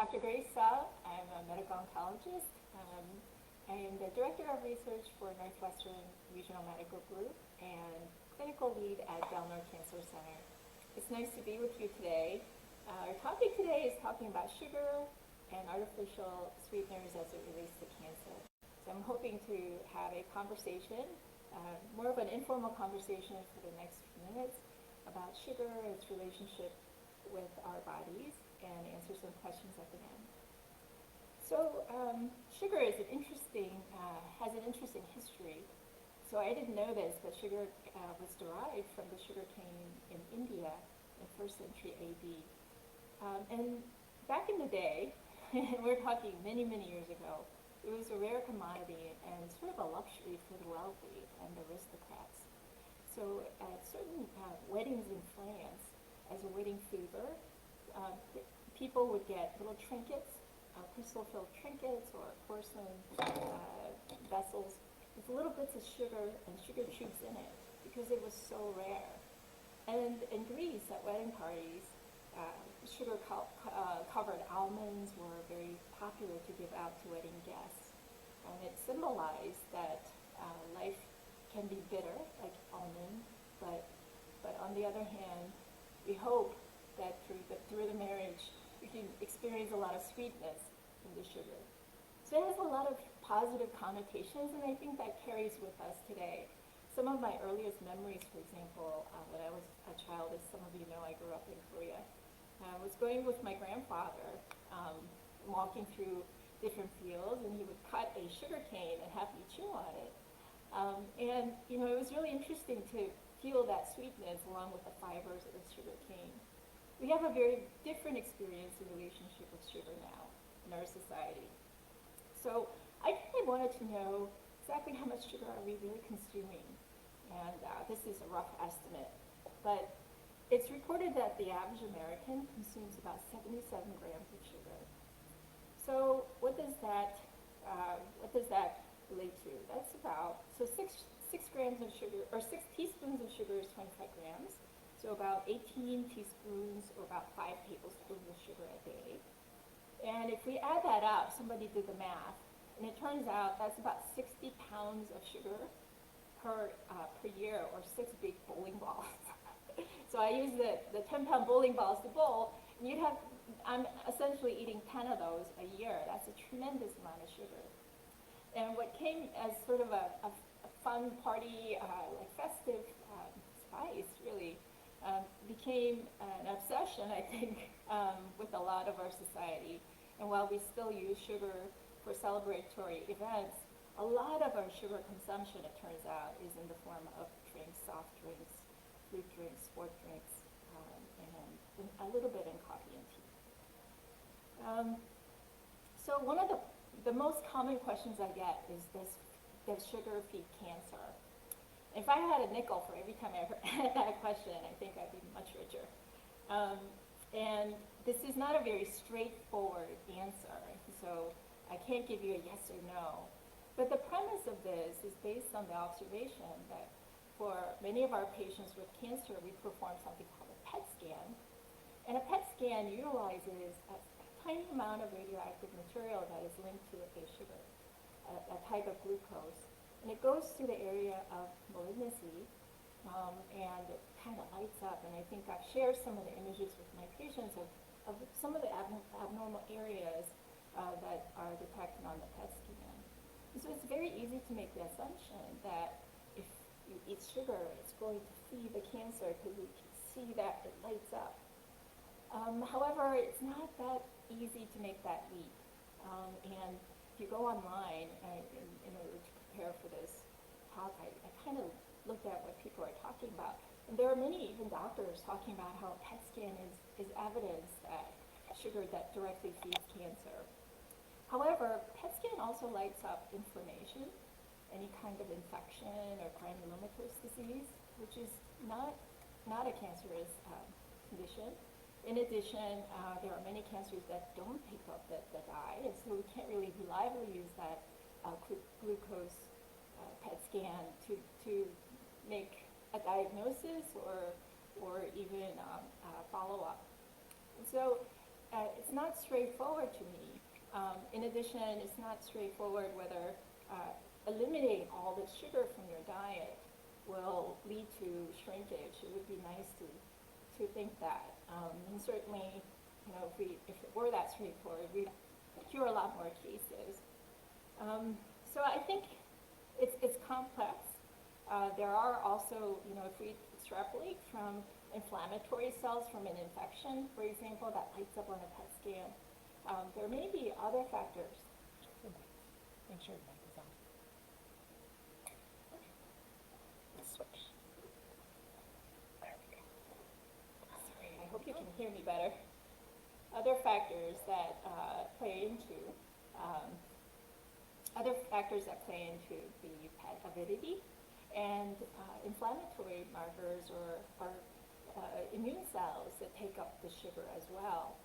Dr. Grace Suh. I'm a medical oncologist. I am the Director of Research for Northwestern Regional Medical Group and clinical lead at Del Norte Cancer Center. It's nice to be with you today. Our topic today is talking about sugar and artificial sweeteners as it relates to cancer. So I'm hoping to have a conversation, more of an informal conversation for the next few minutes about sugar, its relationship with our bodies, and answer some questions at the end. So sugar is has an interesting history. So I didn't know this, but sugar was derived from the sugar cane in India in 1st century AD. And back in the day, we're talking many, many years ago, it was a rare commodity and sort of a luxury for the wealthy and the aristocrats. So at certain weddings in France, as a wedding favor, people would get little trinkets, crystal-filled trinkets or porcelain vessels with little bits of sugar and sugar cubes in it because it was so rare. And in Greece, at wedding parties, sugar-covered almonds were very popular to give out to wedding guests. And it symbolized that life can be bitter, like almond, but on the other hand, we hope that through the marriage, we can experience a lot of sweetness in the sugar. So it has a lot of positive connotations, and I think that carries with us today. Some of my earliest memories, for example, when I was a child, as some of you know, I grew up in Korea. I was going with my grandfather, walking through different fields, and he would cut a sugar cane and have me chew on it. And it was really interesting to feel that sweetness along with the fibers of the sugar cane. We have a very different experience in relationship with sugar now in our society. So I really wanted to know exactly how much sugar are we really consuming. And this is a rough estimate, but it's reported that the average American consumes about 77 grams of sugar. So what does that relate to? That's about, so six grams of sugar, or 6 teaspoons of sugar is 25 grams. So about 18 teaspoons or about 5 tablespoons of sugar a day. And if we add that up, somebody did the math, and it turns out that's about 60 pounds of sugar per year, or 6 big bowling balls. So I use the 10-pound bowling balls to bowl, and I'm essentially eating 10 of those a year. That's a tremendous amount of sugar. And what came as sort of a fun party, like festive spice, really, became an obsession, I think, with a lot of our society. And while we still use sugar for celebratory events, a lot of our sugar consumption, it turns out, is in the form of drinks, soft drinks, fruit drinks, sport drinks, and a little bit in coffee and tea. So one of the most common questions I get is does sugar feed cancer? If I had a nickel for every time I had that question, I think I'd be much richer. And this is not a very straightforward answer, so I can't give you a yes or no. But the premise of this is based on the observation that for many of our patients with cancer, we perform something called a PET scan. And a PET scan utilizes a tiny amount of radioactive material that is linked to a sugar, a type of glucose. And it goes to the area of malignancy, and it kind of lights up. And I think I've shared some of the images with my patients of some of the abnormal areas that are detected on the PET scan. And so it's very easy to make the assumption that if you eat sugar, it's going to feed the cancer because you can see that it lights up. However, it's not that easy to make that leap. And if you go online, in order to prepare for this talk, I kind of looked at what people are talking about. And there are many, even doctors, talking about how a PET scan is evidence that sugar that directly feeds cancer. However, PET scan also lights up inflammation, any kind of infection or granulomatous disease, which is not a cancerous condition. In addition, there are many cancers that don't pick up the dye, and so we can't really reliably use that glucose PET scan to make a diagnosis or even follow up. And so it's not straightforward to me. In addition, it's not straightforward whether eliminating all the sugar from your diet will lead to shrinkage. It would be nice to think that. And certainly, if it were that straightforward, we'd cure a lot more cases. So I think it's complex. There are also, if we extrapolate from inflammatory cells from an infection, for example, that lights up on a PET scan, there may be other factors. Make sure your mic is on. Switch. There we go. Sorry, I hope you can hear me better. Other factors that play into the PET avidity and inflammatory markers or immune cells that take up the sugar as well.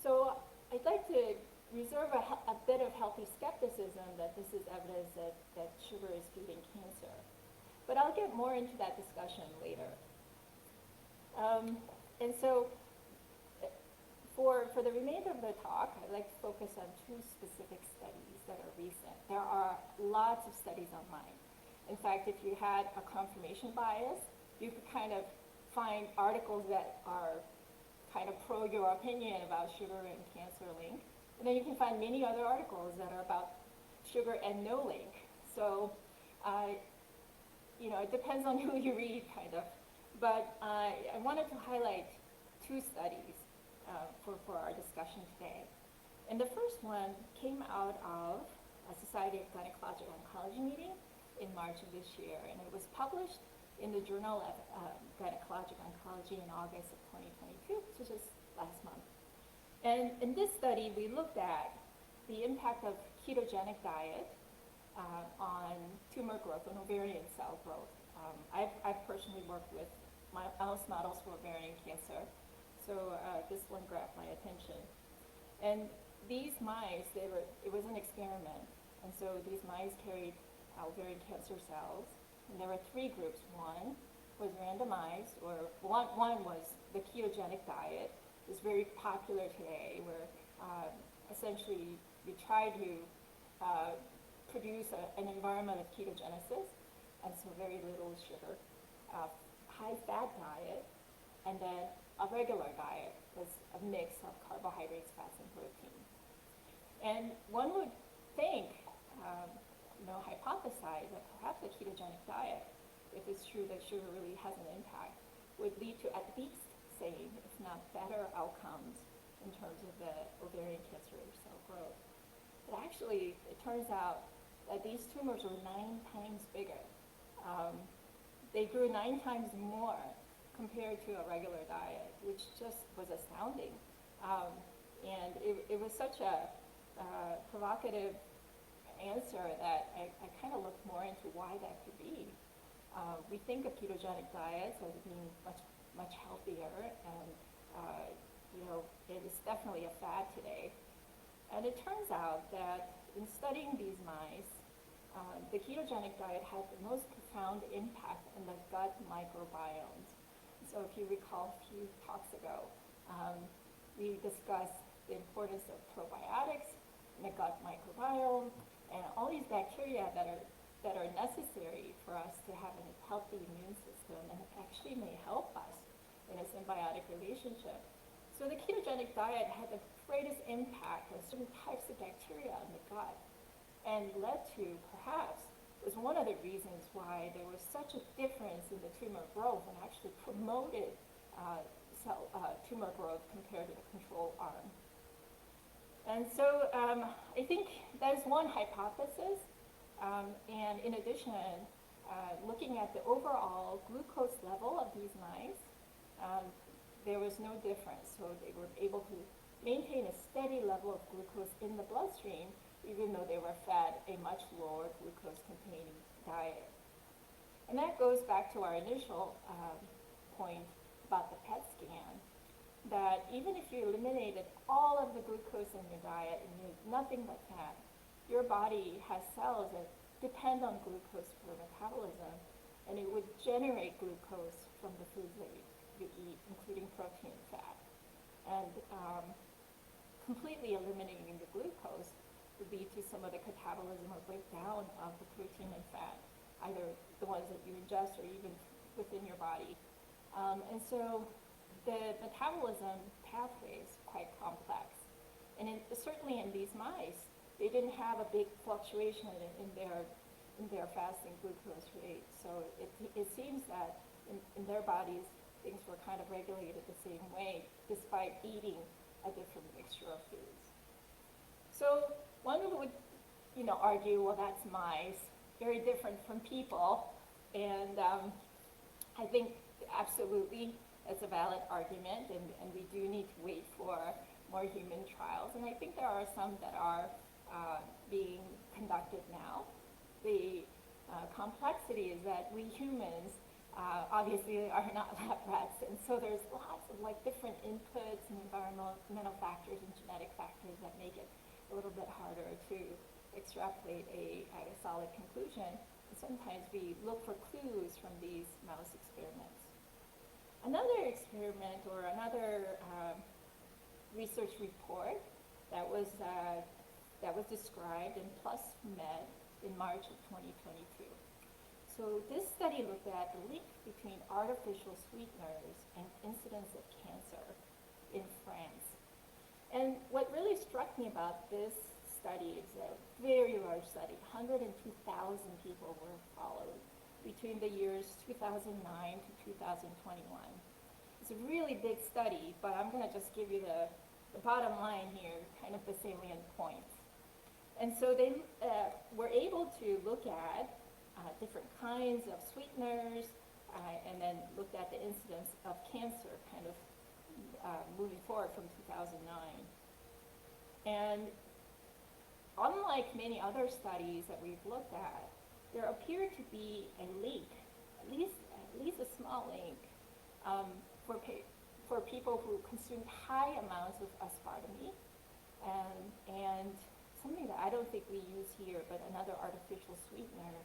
So I'd like to reserve a bit of healthy skepticism that this is evidence that sugar is feeding cancer. But I'll get more into that discussion later. And so for the remainder of the talk, I'd like to focus on two specific studies that are recent. There are lots of studies online. In fact, if you had a confirmation bias, you could kind of find articles that are kind of pro your opinion about sugar and cancer link. And then you can find many other articles that are about sugar and no link. So, it depends on who you read, kind of. But I wanted to highlight two studies for our discussion today. And the first one came out of a Society of Gynecologic Oncology meeting in March of this year, and it was published in the Journal of Gynecologic Oncology in August of 2022, which is last month. And in this study, we looked at the impact of ketogenic diet on tumor growth and ovarian cell growth. I've personally worked with mouse models for ovarian cancer, so this one grabbed my attention. And these mice, it was an experiment, and so these mice carried ovarian cancer cells, and there were three groups. One was randomized, or one was the ketogenic diet. It's very popular today, where essentially we try to produce an environment of ketogenesis, and so very little sugar, high-fat diet, and then a regular diet was a mix of carbohydrates, fats, and protein. And one would think, hypothesize that perhaps a ketogenic diet, if it's true that sugar really has an impact, would lead to at least same, if not better, outcomes in terms of the ovarian cancer cell growth. But actually, it turns out that these tumors were 9 times bigger. They grew 9 times more compared to a regular diet, which just was astounding. And it was such a provocative answer that I kind of looked more into why that could be. We think of ketogenic diets as being much healthier, and it is definitely a fad today. And it turns out that in studying these mice, the ketogenic diet had the most profound impact on the gut microbiomes. So if you recall a few talks ago, we discussed the importance of probiotics in the gut microbiome, and all these bacteria that are necessary for us to have a healthy immune system, and actually may help us in a symbiotic relationship. So the ketogenic diet had the greatest impact on certain types of bacteria in the gut, and led to, perhaps, was one of the reasons why there was such a difference in the tumor growth, and actually promoted tumor growth compared to the control arm. And so I think that is one hypothesis. And in addition, looking at the overall glucose level of these mice, there was no difference. So they were able to maintain a steady level of glucose in the bloodstream, even though they were fed a much lower glucose-containing diet. And that goes back to our initial point about the PET scan, that even if you eliminated all of the glucose in your diet and you had nothing but fat, your body has cells that depend on glucose for metabolism, and it would generate glucose from the foods that you eat, including protein and fat. And completely eliminating the glucose would lead to some of the catabolism or breakdown of the protein and fat, either the ones that you ingest or even within your body. And so the metabolism pathway is quite complex. And certainly in these mice, they didn't have a big fluctuation in their fasting glucose rate. So it seems that in their bodies, things were kind of regulated the same way, despite eating a different mixture of foods. So one would, argue, well, that's mice, very different from people, and I think absolutely it's a valid argument, and we do need to wait for more human trials, and I think there are some that are being conducted now. The complexity is that we humans obviously are not lab rats, and so there's lots of different inputs and environmental factors and genetic factors that make it a little bit harder to extrapolate a solid conclusion. And sometimes we look for clues from these mouse experiments. Another experiment or another research report that was described in PLOS Med in March of 2022. So this study looked at the link between artificial sweeteners and incidence of cancer in France. And what really struck me about this study is a very large study. 102,000 people were followed between the years 2009 to 2021. It's a really big study, but I'm going to just give you the bottom line here, kind of the salient points. And so they were able to look at different kinds of sweeteners and then looked at the incidence of cancer kind of moving forward from 2009. And unlike many other studies that we've looked at, there appeared to be a link, at least a small link, for people who consumed high amounts of aspartame and something that I don't think we use here, but another artificial sweetener,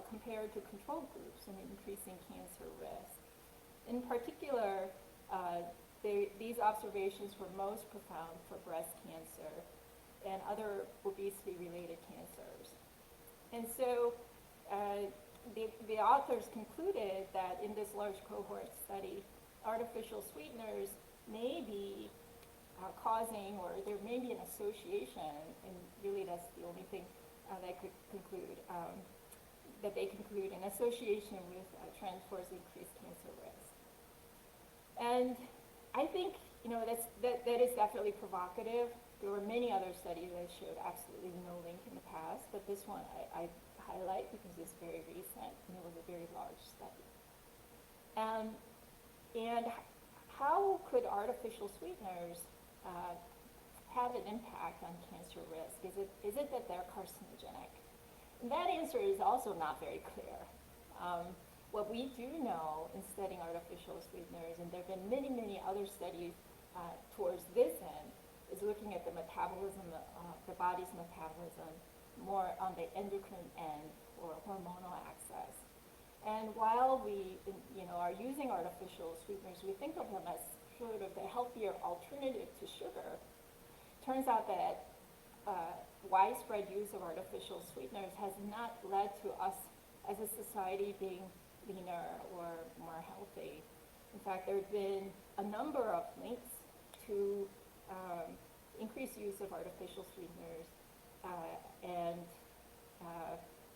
compared to control groups and increasing cancer risk. In particular, these observations were most profound for breast cancer and other obesity-related cancers. And so the authors concluded that in this large cohort study, artificial sweeteners may be causing, or there may be an association, and really that's the only thing that could conclude, that they conclude an association with trend towards increased cancer risk. And I think that is definitely provocative. There were many other studies that showed absolutely no link in the past, but this one I highlight because it's very recent and it was a very large study. And how could artificial sweeteners have an impact on cancer risk? Is it that they're carcinogenic? And that answer is also not very clear. What we do know in studying artificial sweeteners, and there have been many, many other studies towards this end, is looking at the metabolism, the body's metabolism, more on the endocrine end or hormonal axis. And while we are using artificial sweeteners, we think of them as sort of the healthier alternative to sugar. Turns out that widespread use of artificial sweeteners has not led to us as a society being leaner or more healthy. In fact, there have been a number of links to increased use of artificial sweeteners and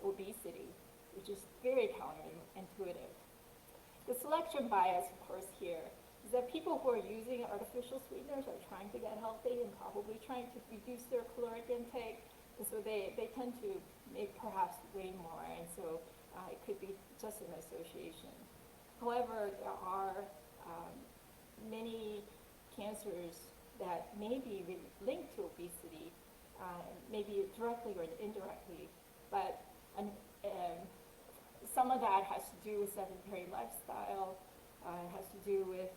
obesity, which is very counterintuitive. The selection bias, of course, here is that people who are using artificial sweeteners are trying to get healthy and probably trying to reduce their caloric intake, and so they tend to make perhaps way more, and so it could be just an association. However, there are many cancers that may be linked to obesity, maybe directly or indirectly, but some of that has to do with sedentary lifestyle, has to do with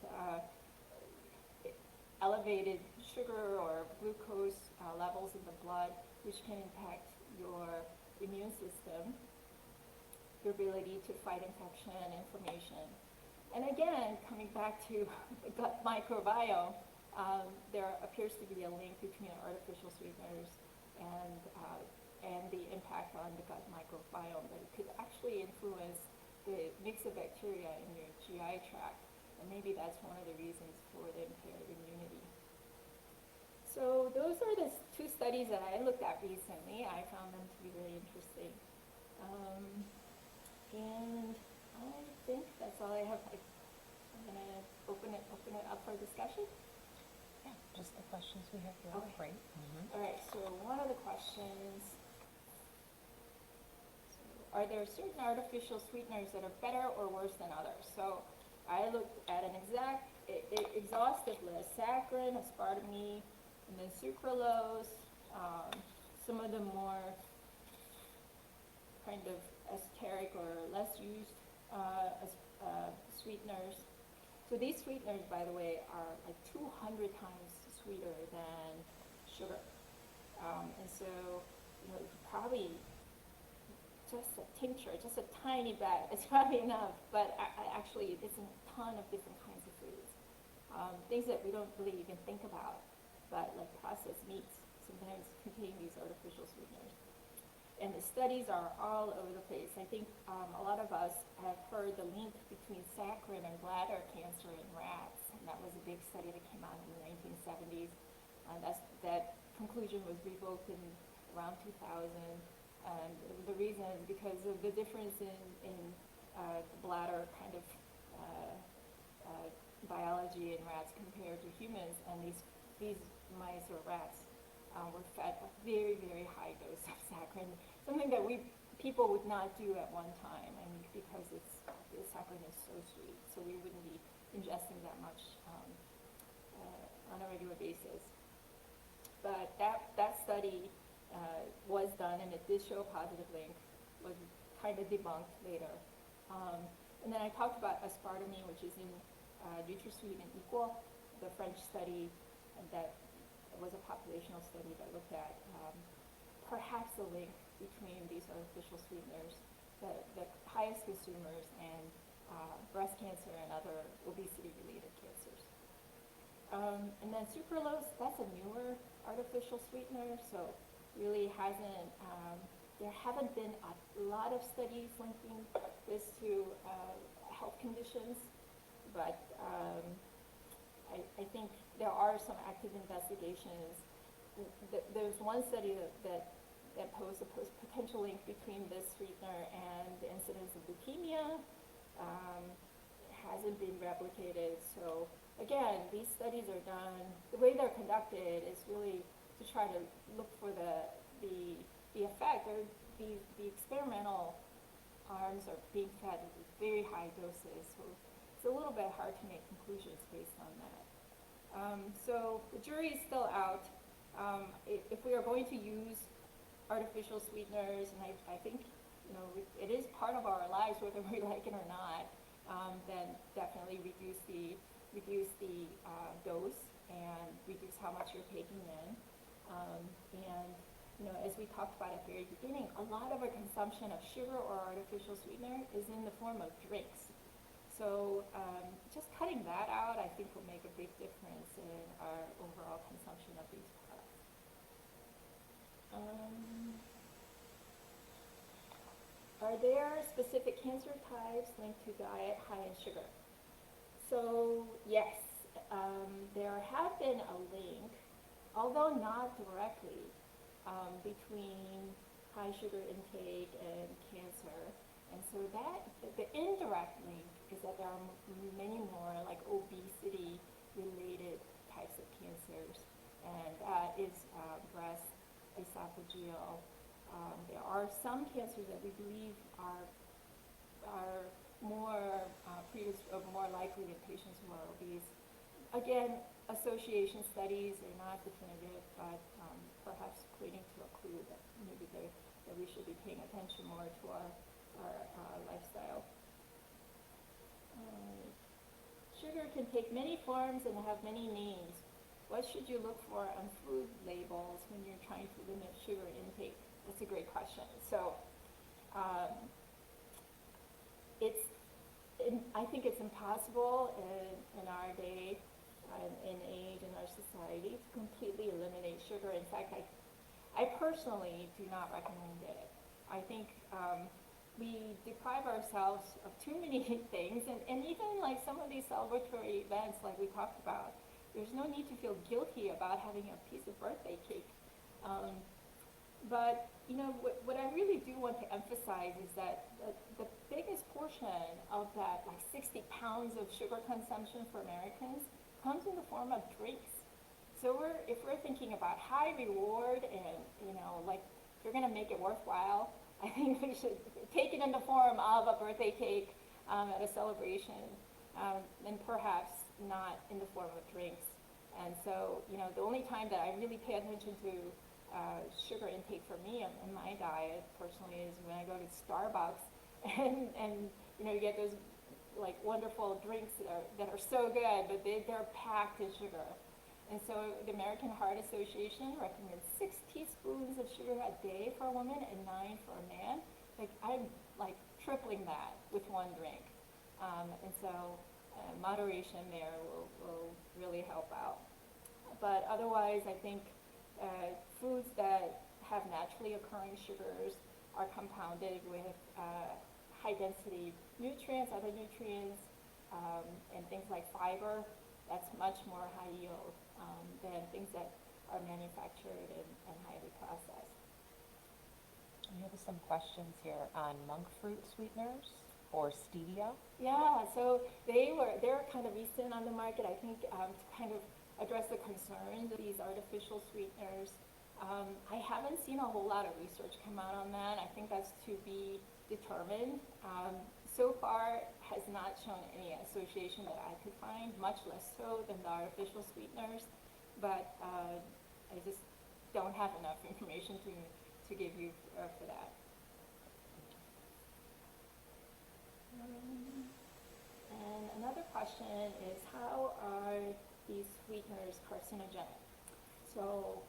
elevated sugar or glucose levels in the blood, which can impact your immune system, your ability to fight infection and inflammation. And again, coming back to the gut microbiome, there appears to be a link between artificial sweeteners and the impact on the gut microbiome, that it could actually influence the mix of bacteria in your GI tract, and maybe that's one of the reasons for the impaired immunity. So those are the two studies that I looked at recently. I found them to be very interesting. And I think that's all I have. I'm going to open it up for discussion. Yeah, just the questions we have here. Okay. Great. All right, so one of the questions, are there certain artificial sweeteners that are better or worse than others? So I looked at an exhaustive list: saccharin, aspartame, and then sucralose, some of the more kind of esoteric or less used sweeteners. So these sweeteners, by the way, are like 200 times sweeter than sugar. And so, probably just a tincture, just a tiny bit, it's probably enough, but actually it's a ton of different kinds of foods. Things that we don't really even think about, but like processed meats sometimes contain these artificial sweeteners. And the studies are all over the place. I think a lot of us have heard the link between saccharin and bladder cancer in rats, and that was a big study that came out in the 1970s. That conclusion was revoked in around 2000. And the reason is because of the difference in bladder kind of biology in rats compared to humans, and these mice or rats were fed a very, very high dose of saccharin, something that people would not do at one time, because the saccharin is so sweet, so we wouldn't be ingesting that much on a regular basis. But that study was done, and it did show a positive link, was kind of debunked later. And then I talked about aspartame, which is in NutraSweet and Equal, the French study, and that was a populational study that looked at perhaps the link between these artificial sweeteners, the highest consumers, and breast cancer and other obesity-related cancers. And then sucralose, that's a newer artificial sweetener, so really there haven't been a lot of studies linking this to health conditions, but I think there are some active investigations. There's one study that posed a potential link between this sweetener and the incidence of leukemia. It hasn't been replicated. So again, these studies are done, the way they're conducted is really to try to look for the effect, or the experimental arms are being fed with very high doses. So it's a little bit hard to make conclusions based on that. So the jury is still out. If we are going to use artificial sweeteners, and I think it is part of our lives whether we like it or not, then definitely reduce the dose and reduce how much you're taking in. And as we talked about at the very beginning, a lot of our consumption of sugar or artificial sweetener is in the form of drinks. So just cutting that out, I think, will make a big difference in our overall consumption of these products. Are there specific cancer types linked to diet high in sugar? So yes, there have been a link, although not directly, between high sugar intake and cancer. And so the indirect link is that there are many more like obesity-related types of cancers, and that is breast, esophageal. There are some cancers that we believe are more more likely in patients who are obese. Again, association studies are not definitive, but perhaps pointing to a clue that maybe that we should be paying attention more to our lifestyle. Sugar can take many forms and have many names. What should you look for on food labels when you're trying to limit sugar intake? That's a great question. So I think it's impossible in our day in age in our society to completely eliminate sugar. In fact, I personally do not recommend it. I think we deprive ourselves of too many things, and even like some of these celebratory events like we talked about, there's no need to feel guilty about having a piece of birthday cake. But you know, what I really do want to emphasize is that the biggest portion of that, like 60 pounds of sugar consumption for Americans, comes in the form of drinks. So if we're thinking about high reward and, you know, like if you're going to make it worthwhile, I think we should take it in the form of a birthday cake at a celebration, and perhaps not in the form of drinks. And so, you know, the only time that I really pay attention to sugar intake for me in my diet personally is when I go to Starbucks and you know, you get those like wonderful drinks that are so good, but they're packed in sugar. And so the American Heart Association recommends 6 teaspoons of sugar a day for a woman and 9 for a man. Like I'm like tripling that with one drink. And so moderation there will really help out. But otherwise, I think foods that have naturally occurring sugars are compounded with high-density nutrients, other nutrients, and things like fiber. That's much more high yield than things that are manufactured and highly processed. We have some questions here on monk fruit sweeteners or stevia. Yeah, so they're kind of recent on the market, I think, to kind of address the concerns of these artificial sweeteners. I haven't seen a whole lot of research come out on that. I think that's to be determined. So far has not shown any association that I could find, much less so than the artificial sweeteners, but I just don't have enough information to give you for that. And another question is, how are these sweeteners carcinogenic? So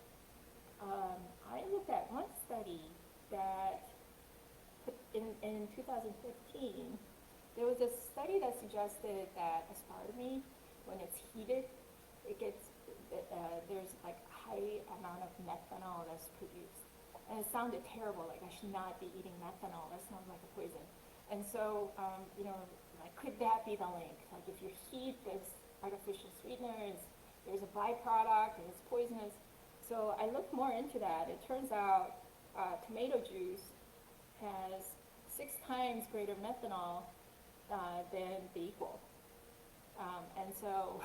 I looked at one study that in 2015, there was a study that suggested that aspartame, when it's heated, it gets, there's like a high amount of methanol that's produced. And it sounded terrible, like I should not be eating methanol, that sounds like a poison. And so, you know, like, could that be the link? Like if you heat this artificial sweeteners, there's a byproduct and it's poisonous. So I looked more into that. It turns out tomato juice has 6 times greater methanol than the equal. And so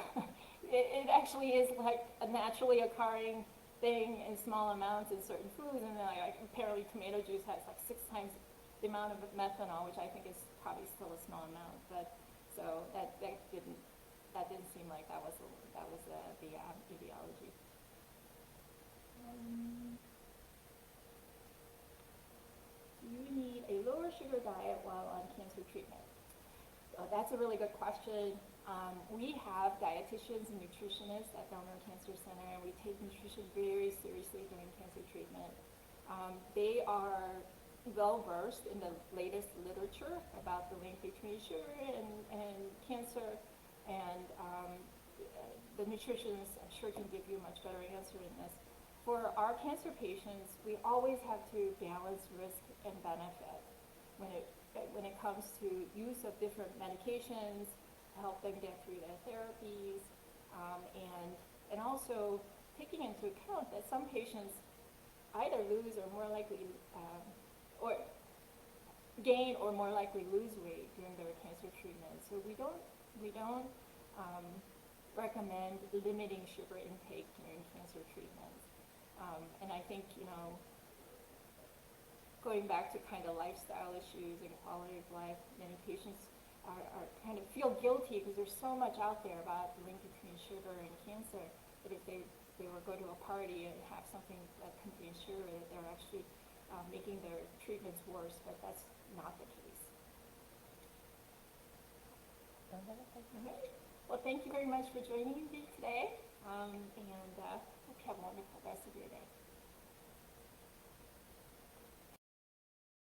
it actually is like a naturally occurring thing in small amounts in certain foods, and then like apparently tomato juice has like 6 times the amount of methanol, which I think is probably still a small amount. But so that didn't seem like that was the etiology. Do you need a lower sugar diet while on cancer treatment? That's a really good question. We have dietitians and nutritionists at Donor Cancer Center, and we take nutrition very seriously during cancer treatment. They are well-versed in the latest literature about the link between sugar and cancer, and the nutritionists, I'm sure, can give you a much better answer in this. For our cancer patients, we always have to balance risk and benefit when it comes to use of different medications to help them get through their therapies, and also taking into account that some patients either lose or more likely or gain or more likely lose weight during their cancer treatment. So we don't recommend limiting sugar intake during cancer treatment. And I think, you know, going back to kind of lifestyle issues and quality of life, many patients are kind of feel guilty because there's so much out there about the link between sugar and cancer that if they were go to a party and have something that contains sugar, that they're actually making their treatments worse, but that's not the case. Okay. Well, thank you very much for joining me today, and hope you have a wonderful rest of your day.